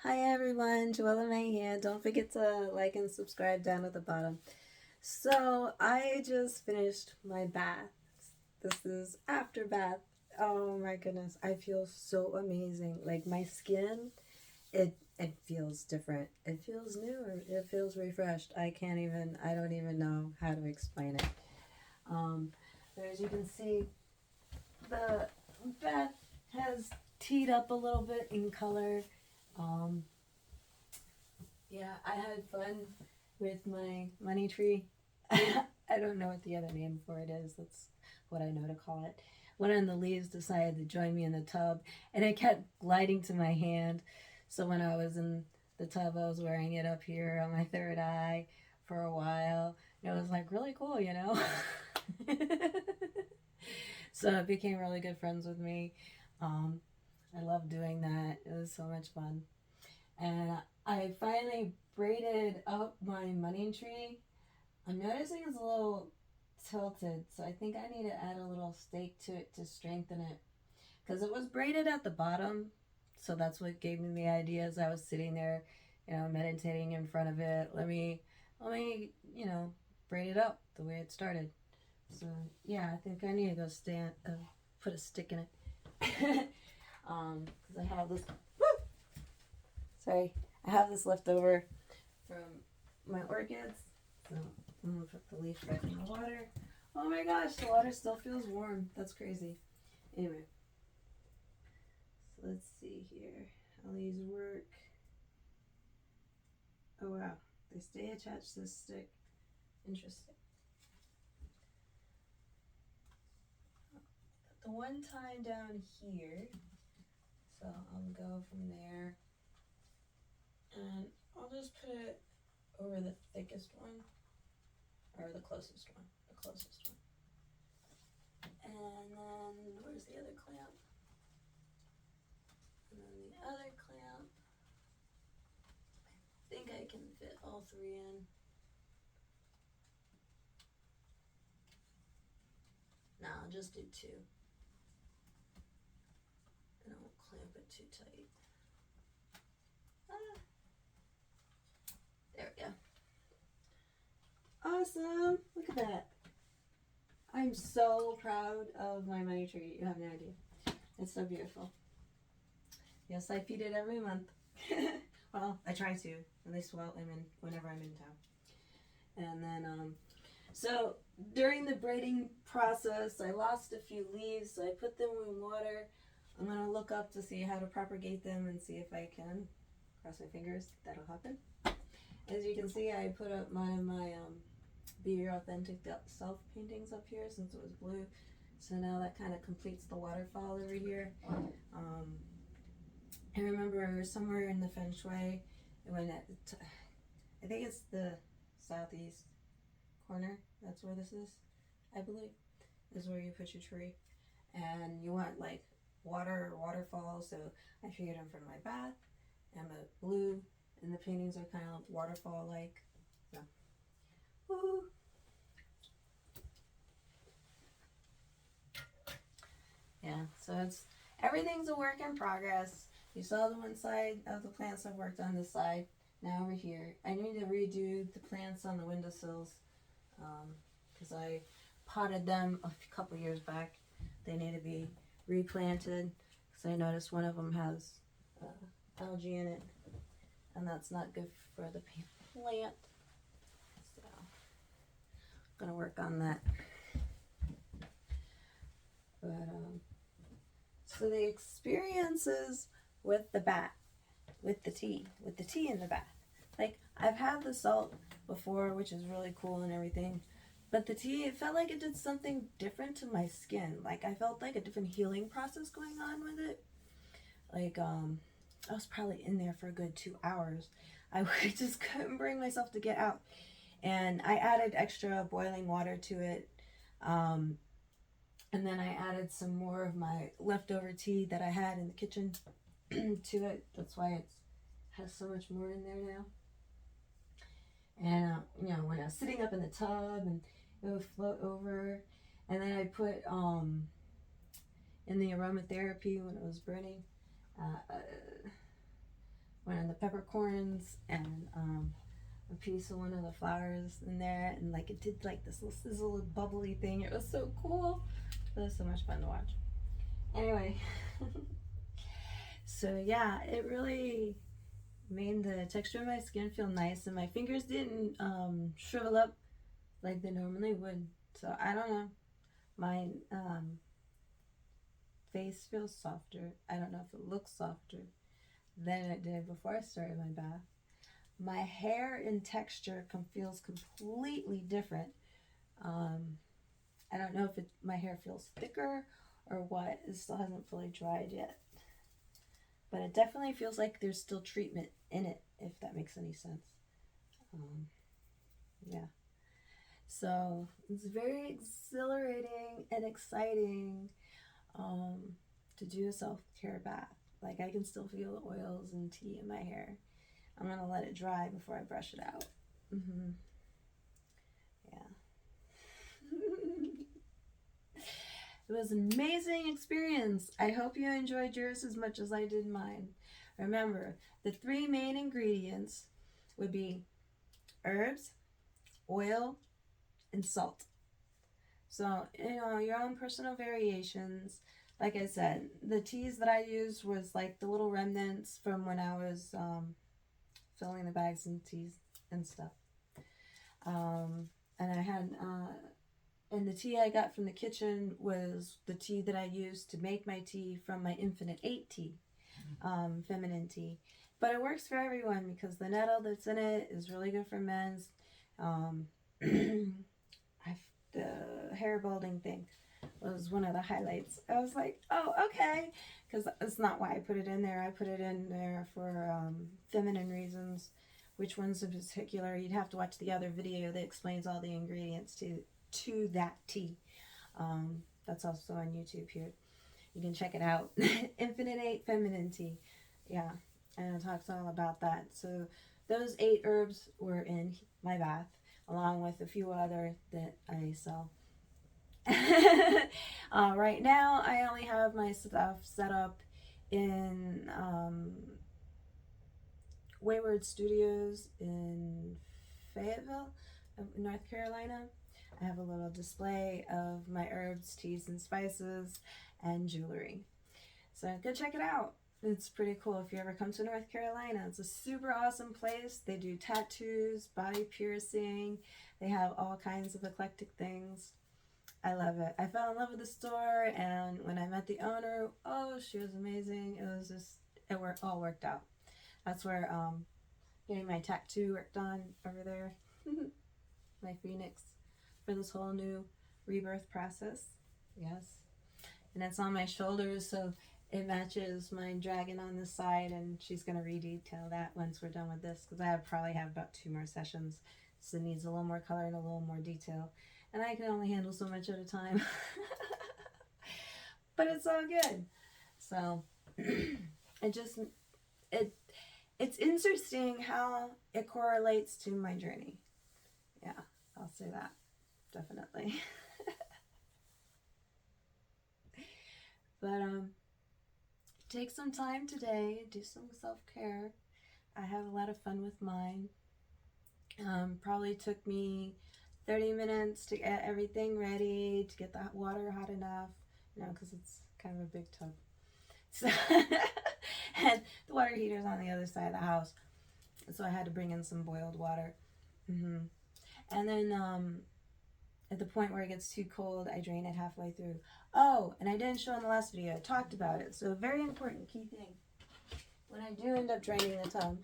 Hi everyone, Joella May here. Don't forget to like and subscribe down at the bottom. So I just finished my bath. This is after bath. Oh my goodness, I feel so amazing. Like my skin, it feels different. It feels new. It feels refreshed. I don't even know how to explain it. Um, but as you can see, the bath has teed up a little bit in color. Um, Yeah, I had fun with my money tree. I don't know what the other name for it is. That's what I know to call it. One of the leaves decided to join me in the tub, and it kept gliding to my hand. So when I was in the tub, I was wearing it up here on my third eye for a while. And it was like really cool, you know? So it became really good friends with me. Um, I love doing that. It was so much fun. And I finally braided up my money tree. I'm noticing it's a little tilted, so I think I need to add a little stake to it to strengthen it. Because it was braided at the bottom, so that's what gave me the idea as I was sitting there, meditating in front of it. Let me, braid it up the way it started. So yeah, I think I need to go put a stick in it. Because I have this. Sorry, I have this left over from my orchids. So I'm gonna put the leaf back in the water. Oh my gosh, the water still feels warm. That's crazy. Anyway, so let's see here how these work. Oh wow, they stay attached to the stick. Interesting. Put the one time down here. So I'll go from there and I'll just put it over the thickest one or the closest one. The closest one. And then where's the other clamp? And then the other clamp. I think I can fit all three in. No, I'll just do two. And I won't clamp it too tight. Ah, there we go. Awesome. Look at that. I'm so proud of my money tree. You have no idea. It's so beautiful. Yes, I feed it every month. Well, I try to. At least whenever I'm in town. And then so during the braiding process, I lost a few leaves, so I put them in water. I'm gonna look up to see how to propagate them and see if I can. Cross my fingers, that'll happen. As you can see, I put up my Be Your Authentic Self paintings up here since it was blue. So now that kind of completes the waterfall over here. I remember somewhere in the Feng shui, I think it's the southeast corner. That's where this is, I believe, is where you put your tree. And you want like water or waterfall. So I figured in front of my bath and the blue, and the paintings are kind of waterfall like. So, woo! Yeah, so everything's a work in progress. You saw the one side of the plants I've worked on this side. Now over here, I need to redo the plants on the windowsills because I potted them a couple years back. They need to be replanted because I noticed one of them has algae in it, and that's not good for the plant. So I'm gonna work on that. But so the experiences with the bath, with the tea in the bath. Like I've had the salt before, which is really cool and everything, but the tea, it felt like it did something different to my skin. Like I felt like a different healing process going on with it. Like I was probably in there for a good 2 hours. I just couldn't bring myself to get out, and I added extra boiling water to it. Um, and then I added some more of my leftover tea that I had in the kitchen to it. That's why it has so much more in there now. And when I was sitting up in the tub, and it would float over. And then I put in the aromatherapy when it was burning. Uh, one of the peppercorns and a piece of one of the flowers in there, and like it did like this little sizzle bubbly thing. It was so cool. It was so much fun to watch. Anyway, so yeah, it really made the texture of my skin feel nice, and my fingers didn't shrivel up like they normally would. So I don't know. My face feels softer. I don't know if it looks softer than it did before I started my bath. My hair in texture feels completely different. Um, I don't know if my hair feels thicker or what. It still hasn't fully dried yet. But it definitely feels like there's still treatment in it, if that makes any sense. Um, yeah. So it's very exhilarating and exciting to do a self-care bath. Like I can still feel the oils and tea in my hair. I'm gonna let it dry before I brush it out. Mm-hmm. Yeah. It was an amazing experience. I hope you enjoyed yours as much as I did mine. Remember, the 3 main ingredients would be herbs, oil, and salt. So, your own personal variations. Like I said, the teas that I used was like the little remnants from when I was filling the bags and teas and stuff. And I had, and the tea I got from the kitchen was the tea that I used to make my tea from my Infinite 8 tea, feminine tea. But it works for everyone because the nettle that's in it is really good for men's. Um, the hair balding thing was one of the highlights. I was like, oh, okay. Because that's not why I put it in there. I put it in there for feminine reasons. Which ones in particular? You'd have to watch the other video that explains all the ingredients to that tea. That's also on YouTube here. You can check it out. Infinite 8 Feminine Tea. Yeah, and it talks all about that. So those 8 herbs were in my bath, along with a few other that I sell. Right now, I only have my stuff set up in Wayward Studios in Fayetteville, North Carolina. I have a little display of my herbs, teas, and spices, and jewelry. So go check it out. It's pretty cool if you ever come to North Carolina. It's a super awesome place. They do tattoos, body piercing. They have all kinds of eclectic things. I love it. I fell in love with the store, and when I met the owner, oh, she was amazing. It was just, all worked out. That's where getting my tattoo worked on over there. My phoenix for this whole new rebirth process. Yes. And it's on my shoulders, so it matches my dragon on this side, and she's going to redetail that once we're done with this, because I probably have about 2 more sessions, so it needs a little more color and a little more detail. And I can only handle so much at a time. But it's all good. So it's interesting how it correlates to my journey. Yeah, I'll say that. Definitely. But take some time today, do some self-care. I have a lot of fun with mine. Probably took me 30 minutes to get everything ready, to get the water hot enough, because it's kind of a big tub. So, and the water heater's on the other side of the house, so I had to bring in some boiled water. And then at the point where it gets too cold, I drain it halfway through. Oh, and I didn't show in the last video. I talked about it. So a very important key thing. When I do end up draining the tub,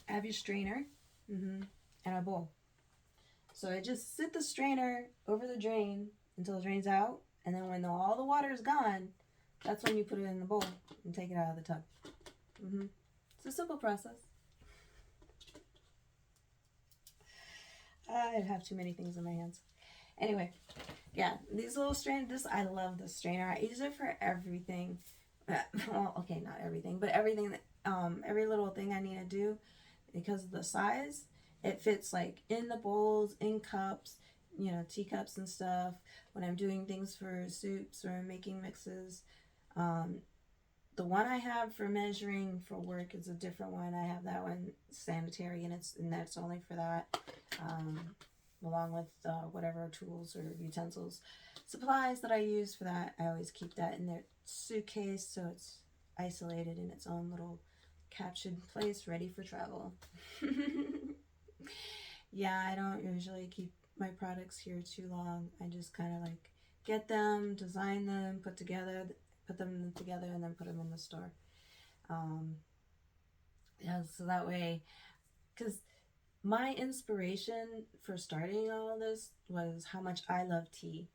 have your strainer and a bowl. So I just sit the strainer over the drain until it drains out, and then when all the water is gone, that's when you put it in the bowl and take it out of the tub. It's a simple process. I have too many things in my hands. Anyway, yeah, these little strainers, I love this strainer. I use it for everything. Well, okay, not everything, but everything that, every little thing I need to do, because of the size, it fits like in the bowls, in cups, teacups and stuff. When I'm doing things for soups or making mixes, The one I have for measuring for work is a different one. I have that one sanitary, and that's only for that, um, along with whatever tools or utensils, supplies that I use for that. I always keep that in their suitcase, so it's isolated in its own little captured place, ready for travel. Yeah, I don't usually keep my products here too long. I just kind of like get them, design them, put them together, and then put them in the store. Um, yeah, so that way, because my inspiration for starting all of this was how much I love tea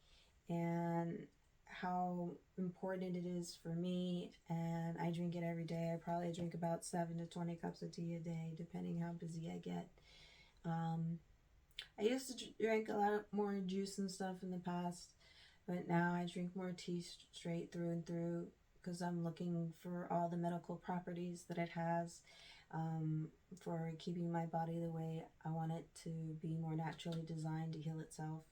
and how important it is for me. And I drink it every day. I probably drink about 7 to 20 cups of tea a day, depending how busy I get. Um, I used to drink a lot more juice and stuff in the past, but now I drink more tea straight through and through because I'm looking for all the medical properties that it has, for keeping my body the way I want it to be, more naturally designed to heal itself.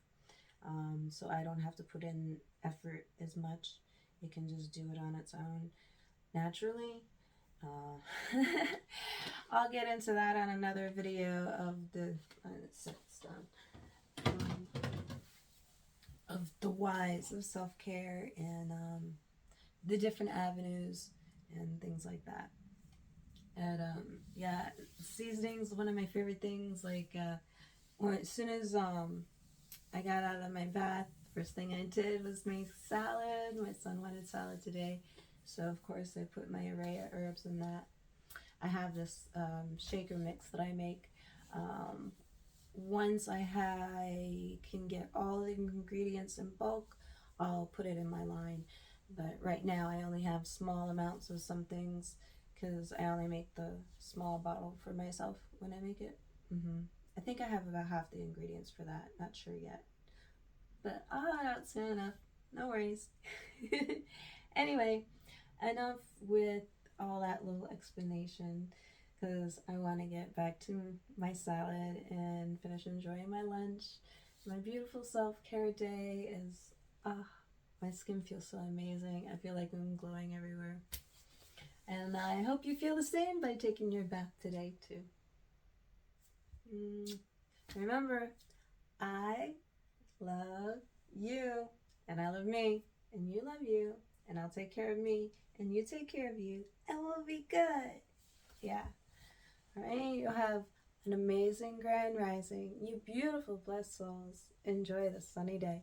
So I don't have to put in effort as much. It can just do it on its own naturally. Uh, I'll get into that on another video of the um, of the whys of self care and the different avenues and things like that. And yeah, seasonings one of my favorite things. Like as soon as I got out of my bath, first thing I did was make salad. My son wanted salad today, so of course I put my array of herbs in that. I have this shaker mix that I make. Um, Once I can get all the ingredients in bulk, I'll put it in my line. But right now, I only have small amounts of some things because I only make the small bottle for myself when I make it. I think I have about half the ingredients for that. Not sure yet. But I'll have it out soon enough. No worries. Anyway, enough with all that little explanation because I want to get back to my salad and finish enjoying my lunch. My beautiful self care day is, my skin feels so amazing. I feel like I'm glowing everywhere. And I hope you feel the same by taking your bath today, too. Remember, I love you, and I love me, and you love you, and I'll take care of me, and you take care of you, and we'll be good. Yeah. All right. You'll have an amazing grand rising. You beautiful, blessed souls. Enjoy the sunny day.